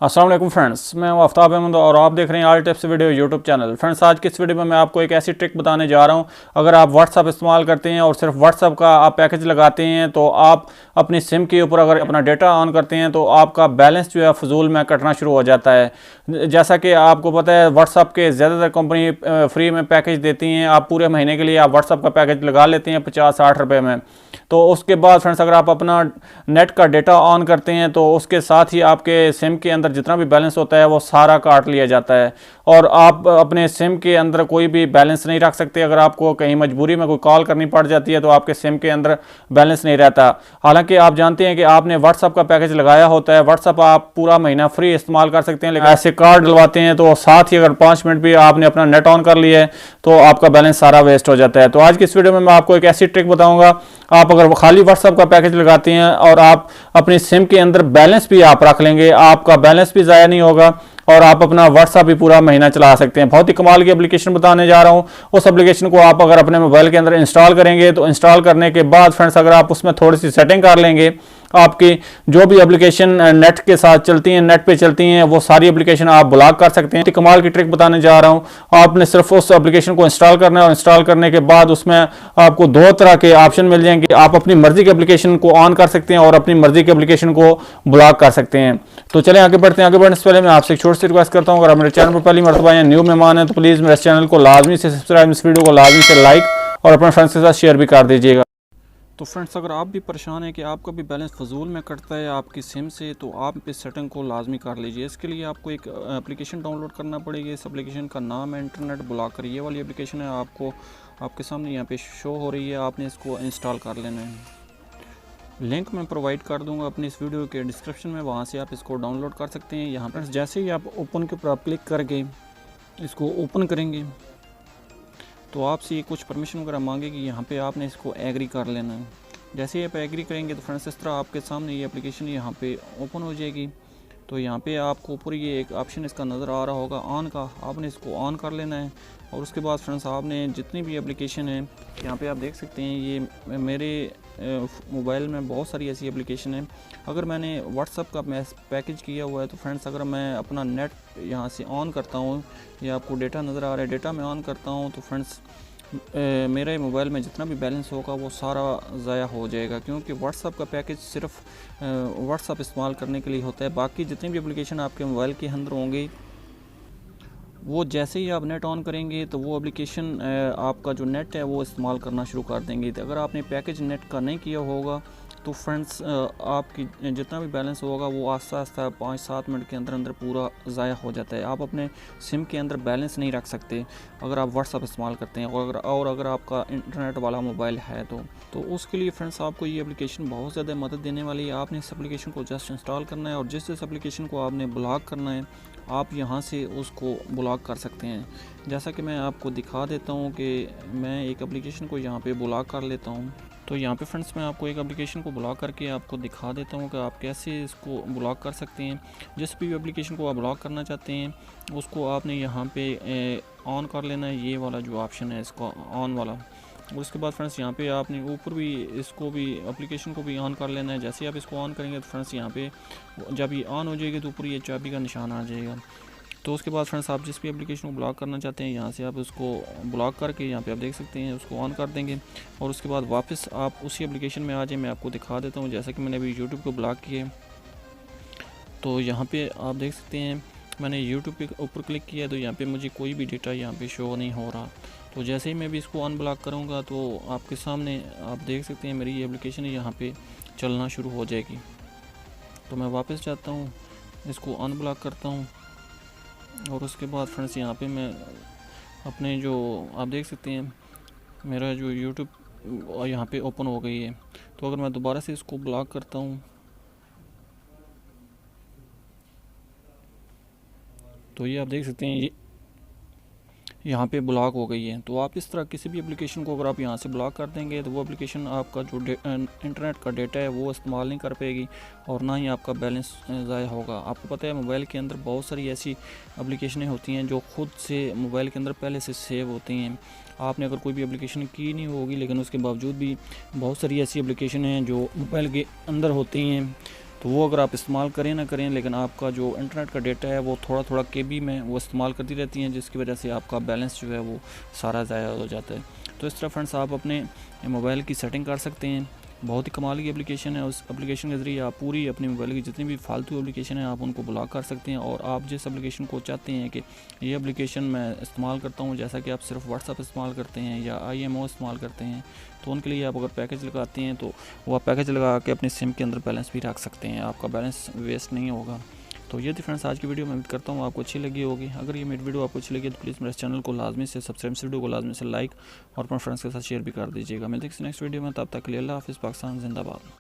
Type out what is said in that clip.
अस्सलाम वालेकुम फ्रेंड्स, मैं हूं आफ्ताब अहमद और आप देख रहे हैं all tips video YouTube channel. Friends, आज की इस वीडियो में मैं आपको एक ऐसी ट्रिक बताने जा रहा हूं। अगर आप व्हाट्सअप इस्तेमाल करते हैं और सिर्फ व्हाट्सअप का आप पैकेज लगाते हैं तो आप अपनी सिम के ऊपर अगर अपना डेटा ऑन करते हैं तो आपका बैलेंस जो है फजूल में कटना शुरू हो जाता है। जैसा कि आपको पता है, व्हाट्सअप के ज़्यादातर कंपनी फ्री में पैकेज देती हैं। आप पूरे महीने के लिए आप व्हाट्सअप का पैकेज लगा लेते हैं 50-60 रुपये में। तो उसके बाद फ्रेंड्स, अगर आप अपना नेट का डेटा ऑन करते हैं तो उसके साथ ही आपके सिम के अंदर जितना भी बैलेंस होता है वो सारा काट लिया जाता है और आप अपने सिम के अंदर कोई भी बैलेंस नहीं रख सकते। अगर आपको कहीं मजबूरी में कोई कॉल करनी पड़ जाती है तो आपके सिम के अंदर बैलेंस नहीं रहता। हालांकि आप जानते हैं कि आपने व्हाट्सअप का पैकेज लगाया होता है, व्हाट्सअप आप पूरा महीना फ्री इस्तेमाल कर सकते हैं, लेकिन ऐसे कार्ड डलवाते हैं तो साथ ही अगर 5 मिनट भी आपने अपना नेट ऑन कर लिया है तो आपका बैलेंस सारा वेस्ट हो जाता है। तो आज की इस वीडियो में मैं आपको एक ऐसी ट्रिक बताऊंगा, आप अगर खाली व्हाट्सएप का पैकेज लगाते हैं और आप अपनी सिम के अंदर बैलेंस भी आप रख लेंगे, आपका बैलेंस भी ज़ाया नहीं होगा और आप अपना व्हाट्सएप भी पूरा महीना चला सकते हैं। बहुत ही कमाल की एप्लीकेशन बताने जा रहा हूं। उस एप्लीकेशन को आप अगर अपने मोबाइल के अंदर इंस्टॉल करेंगे तो इंस्टॉल करने के बाद फ्रेंड्स, अगर आप उसमें थोड़ी सी सेटिंग कर लेंगे, आपकी जो भी एप्लीकेशन नेट के साथ चलती हैं, नेट पे चलती हैं, वो सारी एप्लीकेशन आप ब्लॉक कर सकते हैं। कमाल की ट्रिक बताने जा रहा हूं। आपने सिर्फ उस एप्लीकेशन को इंस्टॉल करना है और इंस्टॉल करने के बाद उसमें आपको 2 तरह के ऑप्शन मिल जाएंगे। आप अपनी मर्जी के एप्लीकेशन को ऑन कर सकते हैं और अपनी मर्जी के एप्लीकेशन को ब्लॉक कर सकते हैं। तो चलें आगे बढ़ते हैं। आगे बढ़ने से पहले मैं आपसे एक छोटी सी रिक्वेस्ट करता हूं, अगर आप मेरे चैनल पर पहली मरतबा या न्यू मेहमान है तो प्लीज़ मेरे चैनल को लाजमी से सब्सक्राइब, इस वीडियो को लाजमी से लाइक और अपने फ्रेंड्स के साथ शेयर भी कर दीजिएगा। तो फ्रेंड्स, अगर आप भी परेशान हैं कि आपका भी बैलेंस फजूल में कटता है आपकी सिम से, तो आप इस सेटिंग को लाजमी कर लीजिए। इसके लिए आपको एक एप्लीकेशन डाउनलोड करना पड़ेगी। इस एप्लीकेशन का नाम है इंटरनेट ब्लॉकर। ये वाली एप्लीकेशन है, आपको आपके सामने यहाँ पे शो हो रही है। आपने इसको इंस्टॉल कर लेना है। लिंक मैं प्रोवाइड कर दूंगा अपनी इस वीडियो के डिस्क्रिप्शन में, वहाँ से आप इसको डाउनलोड कर सकते हैं। यहाँ पर जैसे ही आप ओपन के ऊपर क्लिक करके इसको ओपन करेंगे तो आपसे ये कुछ परमिशन वगैरह मांगेगी। यहाँ पे आपने इसको एग्री कर लेना है। जैसे ही आप एग्री करेंगे तो फ्रेंड्स, इस तरह आपके सामने ये एप्लीकेशन यहाँ पे ओपन हो जाएगी। तो यहाँ पे आपको ऊपर ये एक ऑप्शन इसका नज़र आ रहा होगा ऑन का, आपने इसको ऑन कर लेना है। और उसके बाद फ्रेंड्स, आपने जितनी भी एप्लीकेशन है यहाँ पे आप देख सकते हैं, ये मेरे मोबाइल में बहुत सारी ऐसी एप्लीकेशन है। अगर मैंने व्हाट्सअप का पैकेज किया हुआ है तो फ्रेंड्स, अगर मैं अपना नेट यहाँ से ऑन करता हूँ, ये आपको डेटा नज़र आ रहा है, डेटा में ऑन करता हूँ तो फ्रेंड्स मेरे मोबाइल में जितना भी बैलेंस होगा वो सारा ज़ाया हो जाएगा, क्योंकि व्हाट्सअप का पैकेज सिर्फ व्हाट्सअप इस्तेमाल करने के लिए होता है। बाकी जितनी भी एप्लीकेशन आपके मोबाइल के अंदर होंगे वो जैसे ही आप नेट ऑन करेंगे तो वो एप्लीकेशन आपका जो नेट है वो इस्तेमाल करना शुरू कर देंगे। तो अगर आपने पैकेज नेट का नहीं किया होगा तो फ्रेंड्स, आपकी जितना भी बैलेंस होगा वो आस्ता आस्ता 5-7 मिनट के अंदर अंदर पूरा ज़ाया हो जाता है। आप अपने सिम के अंदर बैलेंस नहीं रख सकते अगर आप व्हाट्सअप इस्तेमाल करते हैं और अगर आपका इंटरनेट वाला मोबाइल है तो उसके लिए फ्रेंड्स, आपको ये एप्लीकेशन बहुत ज़्यादा मदद देने वाली है। आपने इस एप्लीकेशन को जस्ट इंस्टॉल करना है और जिस एप्लीकेशन को आपने ब्लॉक करना है आप यहाँ से उसको ब्लॉक कर सकते हैं। जैसा कि मैं आपको दिखा देता हूँ कि मैं एक एप्लीकेशन को यहाँ पे ब्लॉक कर लेता हूँ। तो यहाँ पे फ्रेंड्स, मैं आपको एक एप्लीकेशन को ब्लॉक करके आपको दिखा देता हूँ कि आप कैसे इसको ब्लॉक कर सकते हैं। जिस भी एप्लीकेशन को आप ब्लॉक करना चाहते हैं उसको आपने यहाँ पे ऑन कर लेना है, ये वाला जो ऑप्शन है इसको ऑन वाला। और उसके बाद फ्रेंड्स, यहाँ पे आपने ऊपर भी इसको भी एप्लीकेशन को भी ऑन कर लेना है। जैसे ही आप इसको ऑन करेंगे तो फ्रेंड्स, यहाँ पे जब ये ऑन हो जाएगी तो ऊपर ये चाबी का निशान आ जाएगा। तो उसके बाद फ्रेंड्स, आप जिस भी एप्लीकेशन को ब्लॉक करना चाहते हैं यहाँ से आप उसको ब्लॉक करके यहाँ पे आप देख सकते हैं उसको ऑन कर देंगे। और उसके बाद वापस आप उसी एप्लीकेशन में आ जाए। मैं आपको दिखा देता हूँ, जैसा कि मैंने अभी यूट्यूब को ब्लॉक किया तो यहाँ पे आप देख सकते हैं मैंने यूट्यूब के ऊपर क्लिक किया तो यहाँ पे मुझे कोई भी डेटा यहाँ पे शो नहीं हो रहा। तो जैसे ही मैं भी इसको अनब्लॉक करूँगा तो आपके सामने आप देख सकते हैं मेरी ये एप्लीकेशन यहाँ पे चलना शुरू हो जाएगी। तो मैं वापस जाता हूँ, इसको अनब्लॉक करता हूँ और उसके बाद फ्रेंड्स, यहाँ पे मैं अपने जो आप देख सकते हैं मेरा जो यूट्यूब यहाँ पे ओपन हो गई है। तो अगर मैं दोबारा से इसको ब्लॉक करता हूँ तो ये आप देख सकते हैं ये यहाँ पे ब्लॉक हो गई है। तो आप इस तरह किसी भी एप्लीकेशन को अगर आप यहाँ से ब्लॉक कर देंगे तो वो एप्लीकेशन आपका जो इंटरनेट का डेटा है वो इस्तेमाल नहीं कर पाएगी और ना ही आपका बैलेंस ज़ाया होगा। आपको पता है मोबाइल के अंदर बहुत सारी ऐसी एप्लीकेशनें होती हैं जो खुद से मोबाइल के अंदर पहले से सेव होती हैं। आपने अगर कोई भी एप्लीकेशन की नहीं होगी लेकिन उसके बावजूद भी बहुत सारी ऐसी एप्लीकेशन हैं जो मोबाइल के अंदर होती हैं तो वो अगर आप इस्तेमाल करें ना करें, लेकिन आपका जो इंटरनेट का डेटा है वो थोड़ा थोड़ा केबी में वो इस्तेमाल करती रहती हैं, जिसकी वजह से आपका बैलेंस जो है वो सारा ज़ाया हो जाता है। तो इस तरह फ्रेंड्स आप अपने मोबाइल की सेटिंग कर सकते हैं। बहुत ही कमाल की एप्लीकेशन है। उस एप्लीकेशन के ज़रिए आप पूरी अपनी मोबाइल की जितनी भी फालतू एप्लीकेशन है आप उनको ब्लॉक कर सकते हैं, और आप जिस एप्लीकेशन को चाहते हैं कि ये एप्लीकेशन मैं इस्तेमाल करता हूँ, जैसा कि आप सिर्फ व्हाट्सअप इस्तेमाल करते हैं या IMO इस्तेमाल करते हैं, तो उनके लिए आप अगर पैकेज लगाते हैं तो वो आप पैकेज लगा के अपनी सिम के अंदर बैलेंस भी रख सकते हैं, आपका बैलेंस वेस्ट नहीं होगा। तो ये थी फ्रेंड्स आज की वीडियो। मैं उम्मीद करता हूँ आपको अच्छी लगी होगी। अगर ये मेरी वीडियो आपको अच्छी लगी तो प्लीज़ मेरे चैनल को लाजमी से सब्सक्राइब, इस वीडियो को लाजमी से लाइक और अपने फ्रेंड्स के साथ शेयर भी कर दीजिएगा। मिलते हैं नेक्स्ट वीडियो में, तब तक के लिए अल्लाह हाफिज़। पाकिस्तान जिंदाबाद।